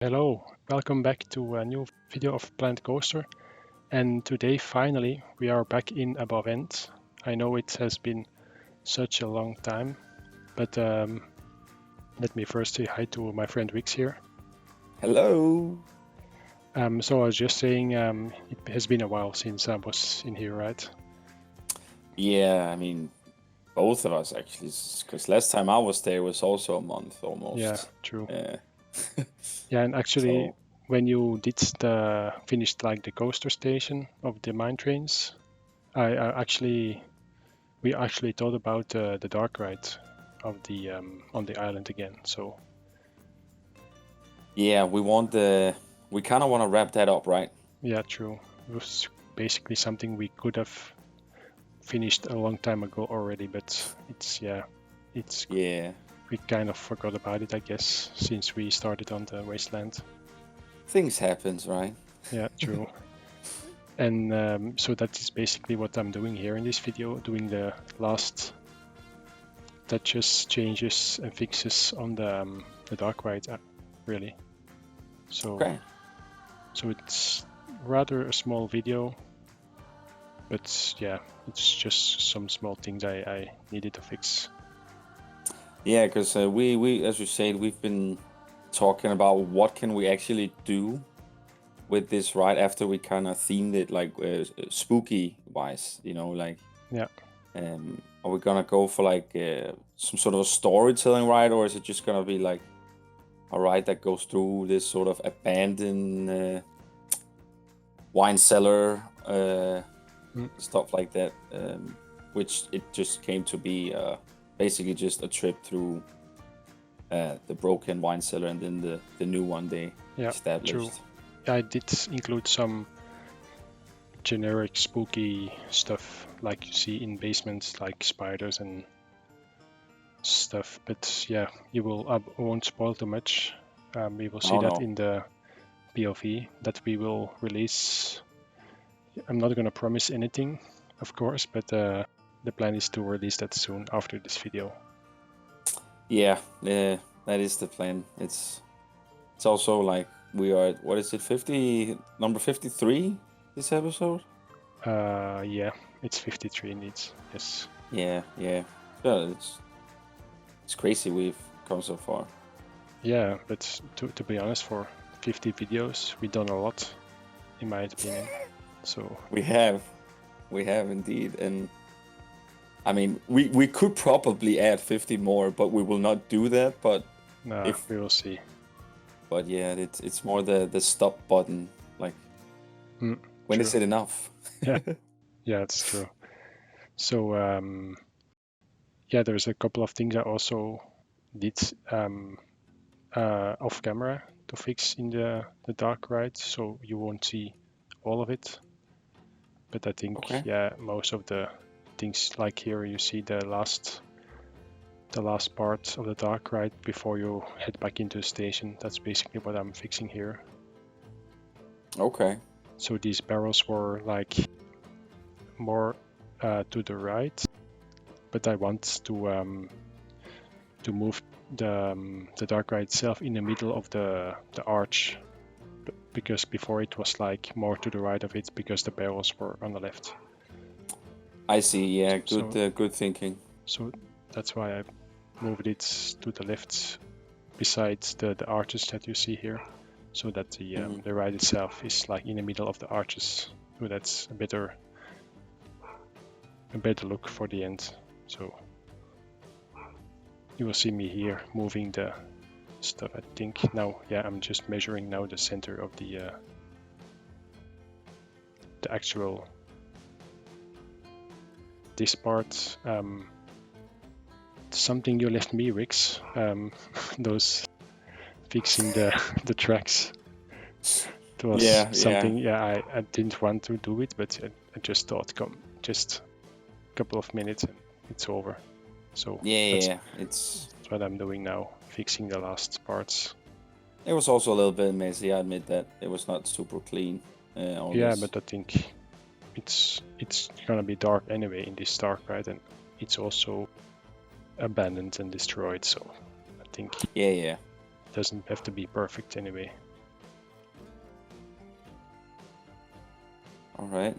Hello, welcome back to a new video of Planet Coaster. And today, finally, we are back in Above End. I know it has been such a long time, but let me first say hi to my friend Wikz here. Hello. So I was just saying, it has been a while since I was in here, right? Yeah, I mean, both of us actually, because last time I was there was also a month almost. Yeah, true. Yeah. Yeah, and actually, So, when you did finished like the coaster station of the mine trains, we actually thought about the dark ride of the on the island again. So yeah, we kind of want to wrap that up, right? yeah, true. It was basically something we could have finished a long time ago already, but Yeah. we kind of forgot about it, I guess, since we started on the wasteland. Things happens, right? Yeah, true. And so that is basically what I'm doing here in this video, doing the last touches, changes, and fixes on the dark ride, really. So, Okay. so it's rather a small video, but yeah, it's just some small things I needed to fix. Yeah, because we, as you said, we've been talking about what can we actually do with this ride after we kind of themed it like spooky wise, like Yeah, are we gonna go for like some sort of a storytelling ride, or is it just gonna be like a ride that goes through this sort of abandoned wine cellar, stuff like that? Which it just came to be basically just a trip through the broken wine cellar and then the new one they established. True. I did include some generic spooky stuff like you see in basements, like spiders and stuff. But yeah, I won't spoil too much. We will see that in the POV that we will release. I'm not going to promise anything, of course, but the plan is to release that soon after this video. Yeah, that is the plan. It's also like we are at, what is it, number 53 this episode? Yeah, it's 53 indeed. Yes. Yeah. It's crazy we've come so far. Yeah, but to be honest, for 50 videos, we've done a lot, in my opinion. So we have indeed, and I mean we could probably add 50 more, but we will not do that. But we will see. But yeah, it's more the stop button. Like, when is it enough? Yeah, it's true. So yeah, there's a couple of things I also did off camera to fix in the dark ride, so you won't see all of it. But I think yeah, most of the things, like here you see the last part of the dark ride before you head back into the station. That's basically what I'm fixing here. Okay. So these barrels were like more to the right, but I want to move the dark ride itself in the middle of the arch, because before it was like more to the right of it because the barrels were on the left. I see. Yeah, good thinking. So that's why I moved it to the left besides the arches that you see here, so that the ride itself is like in the middle of the arches. So that's a better look for the end. So you will see me here moving the stuff, I think. Now, yeah, I'm just measuring now the center of the actual this part. Something you left me, Wikz, those fixing the tracks. It was something, yeah, I didn't want to do it, but I just thought, just a couple of minutes and it's over. So it's what I'm doing now, fixing the last parts. It was also a little bit messy, I admit that. It was not super clean. Yeah, but I think it's gonna be dark anyway in this dark ride, and it's also abandoned and destroyed, so I think it doesn't have to be perfect anyway. All right.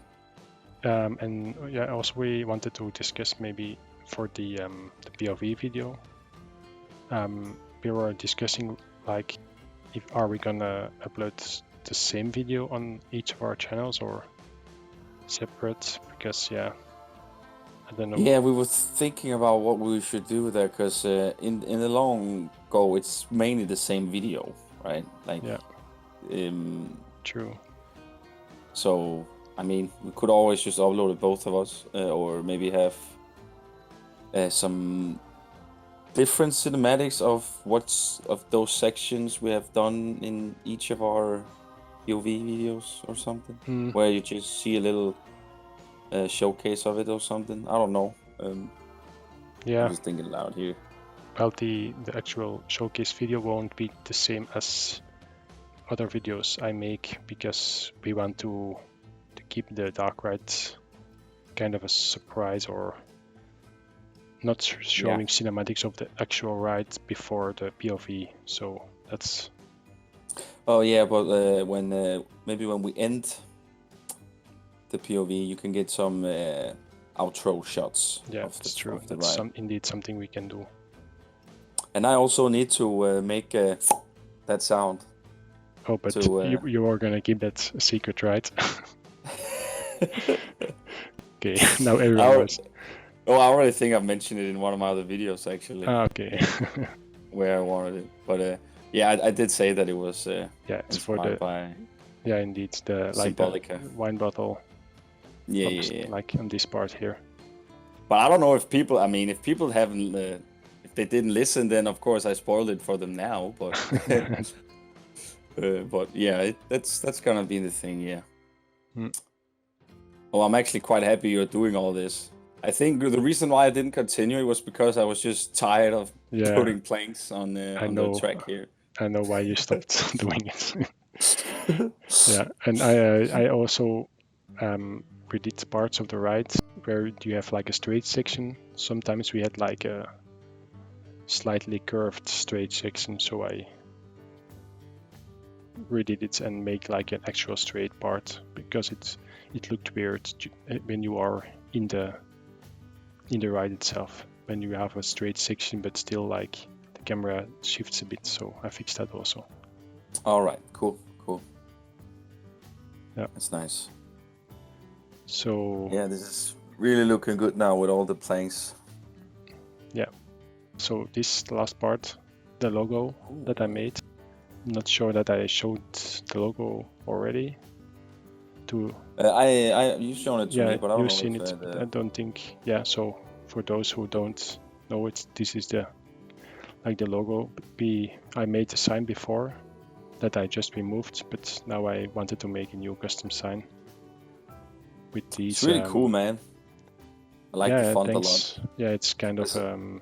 And yeah, also we wanted to discuss maybe for the POV video. We were discussing like, are we gonna upload the same video on each of our channels or separate? Because yeah, I don't know. Yeah, we were thinking about what we should do there, because in the long go, it's mainly the same video, right? Like, Yeah. True. So, I mean, we could always just upload it, both of us, or maybe have some different cinematics of those sections we have done in each of our POV videos or something, where you just see a little showcase of it or something. I don't know. Yeah. I'm just thinking loud here. Well, the actual showcase video won't be the same as other videos I make, because we want to keep the dark ride kind of a surprise, or not showing cinematics of the actual ride before the POV. So that's... Oh yeah, but maybe when we end the POV, you can get some outro shots. Yeah, of it's the, true. of the That's ride. indeed something we can do. And I also need to make that sound. Oh, but you are gonna keep that a secret, right? Okay, now everyone knows. Oh, I already think I mentioned it in one of my other videos, actually. Okay. Where I wanted it, but yeah, I did say that it was yeah, it's for inspired by... Yeah, indeed, the Symbolica. the wine bottle. Yeah. Like on this part here. But I don't know if people, I mean, if people haven't, if they didn't listen, then of course I spoiled it for them now. But but yeah, that's gonna be the thing. Yeah. Well, I'm actually quite happy you're doing all this. I think the reason why I didn't continue was because I was just tired of putting planks on the track here. I know why you stopped doing it. Yeah, and I also predid parts of the ride where you have like a straight section. Sometimes we had like a slightly curved straight section, so I redid it and make like an actual straight part, because it looked weird when you are in the ride itself, when you have a straight section but still like the camera shifts a bit. So I fixed that also. All right, cool. Yeah, that's nice. So yeah, this is really looking good now with all the planks. Yeah. So this last part, the logo that I made, I'm not sure that I showed the logo already. You've shown it to me, but I don't know. You've seen it, but I don't think. Yeah. So for those who don't know it, this is the logo. I made the sign before that I just removed, but now I wanted to make a new custom sign with these. It's really cool, man. I like the font a lot. Yeah, it's kind of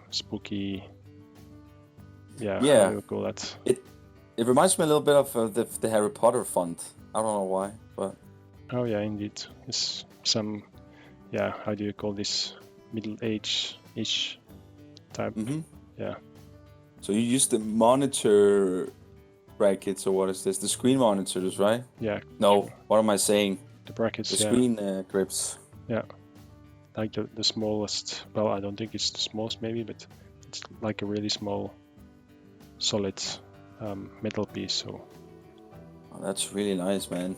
spooky. Yeah, yeah. How do you call that? It reminds me a little bit of the Harry Potter font. I don't know why, but... Oh yeah, indeed. It's some, how do you call this? Middle-age-ish type. Yeah. So you use the monitor brackets, or what is this? The screen monitors, right? Yeah. No, what am I saying? The brackets, the screen grips. Yeah. Like the smallest, well, I don't think it's the smallest maybe, but it's like a really small, solid metal piece. So that's really nice, man.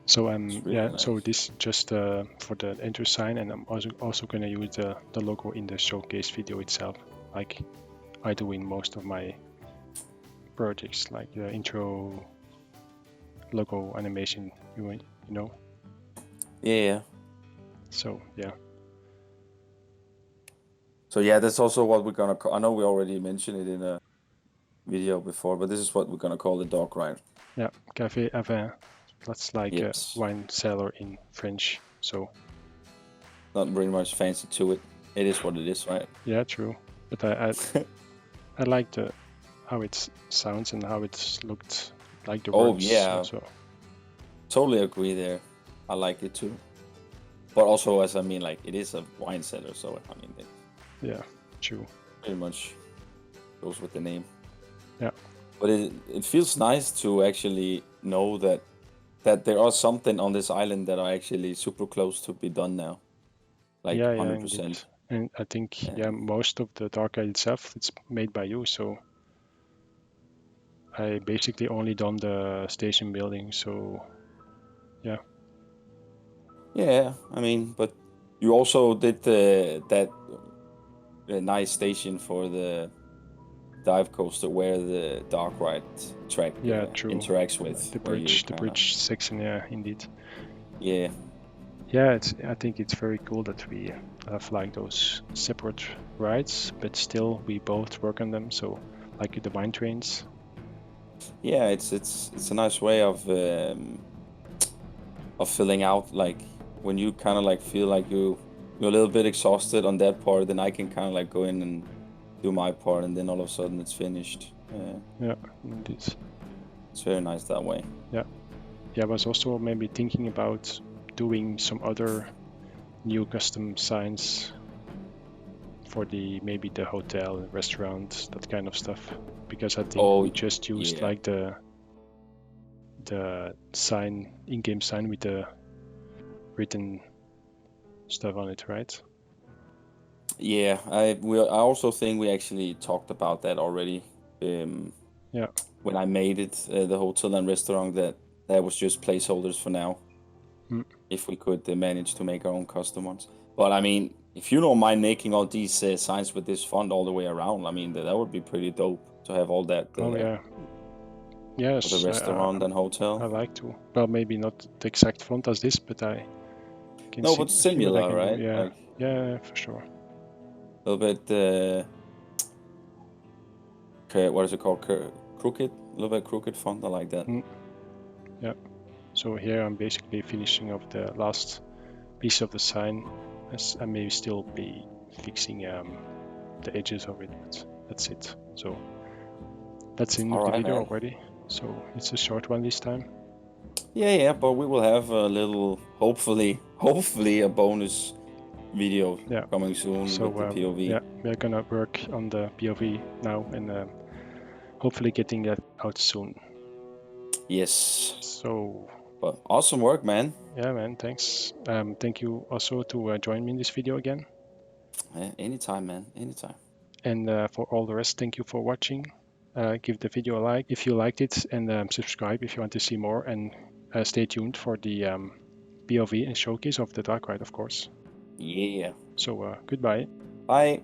So nice. So this just for the intro sign, and I'm also gonna use the logo in the showcase video itself, like I do in most of my projects, like the intro logo animation, you know. Yeah. So yeah. So yeah, that's also what we're gonna I know we already mentioned it in a video before, but this is what we're gonna call the dog ride. Yeah, Café Avin. That's like a wine cellar in French. So not very much fancy to it. It is what it is, right? Yeah, true. But I like how it sounds and how it's looked, like the words. Oh yeah. Also. Totally agree there. I like it too. But also, as I mean, like, it is a wine cellar, so I mean, yeah, true. Pretty much goes with the name. Yeah. But it feels nice to actually know that that there are something on this island that are actually super close to be done now, like yeah, 100%. indeed. And I think most of the dark ride itself, it's made by you. So I basically only done the station building. So yeah. Yeah, I mean, but you also did that nice station for the dive coaster where the dark ride track True. interacts with The where you bridge section. Yeah, indeed. Yeah. Yeah, I think it's very cool that we have like those separate rides, but still we both work on them. So like the mine trains. Yeah, it's a nice way of filling out, like when you kind of like feel like you're a little bit exhausted on that part, then I can kind of like go in and do my part, and then all of a sudden it's finished. Yeah, indeed. It's very nice that way. Yeah, I was also maybe thinking about doing some other new custom signs for maybe the hotel, restaurant, that kind of stuff, because I think we just used like the sign, in-game sign with the written stuff on it, right? Yeah, I also think we actually talked about that already. Yeah. When I made it, the hotel and restaurant, that was just placeholders for now. If we could manage to make our own custom ones. But I mean, if you don't mind making all these signs with this font all the way around, I mean, that would be pretty dope to have all that. Yes, for the restaurant and hotel. I like to. Well, maybe not the exact font as this, but I can No, but similar, right? Yeah, like, yeah, for sure. A little bit, what is it called? Crooked? A little bit crooked font, I like that. Yeah. So here I'm basically finishing off the last piece of the sign. I may still be fixing the edges of it, but that's it. So that's in the video already. So it's a short one this time. Yeah, but we will have a little, hopefully a bonus video coming soon with the POV. Yeah, we're gonna work on the POV now and hopefully getting that out soon. Yes. So. But awesome work, man. Yeah, man. Thanks. Thank you also to join me in this video again. Anytime, man. Anytime. And for all the rest, thank you for watching. Give the video a like if you liked it, and subscribe if you want to see more. And stay tuned for the POV and showcase of the dark ride, of course. Yeah. So goodbye. Bye.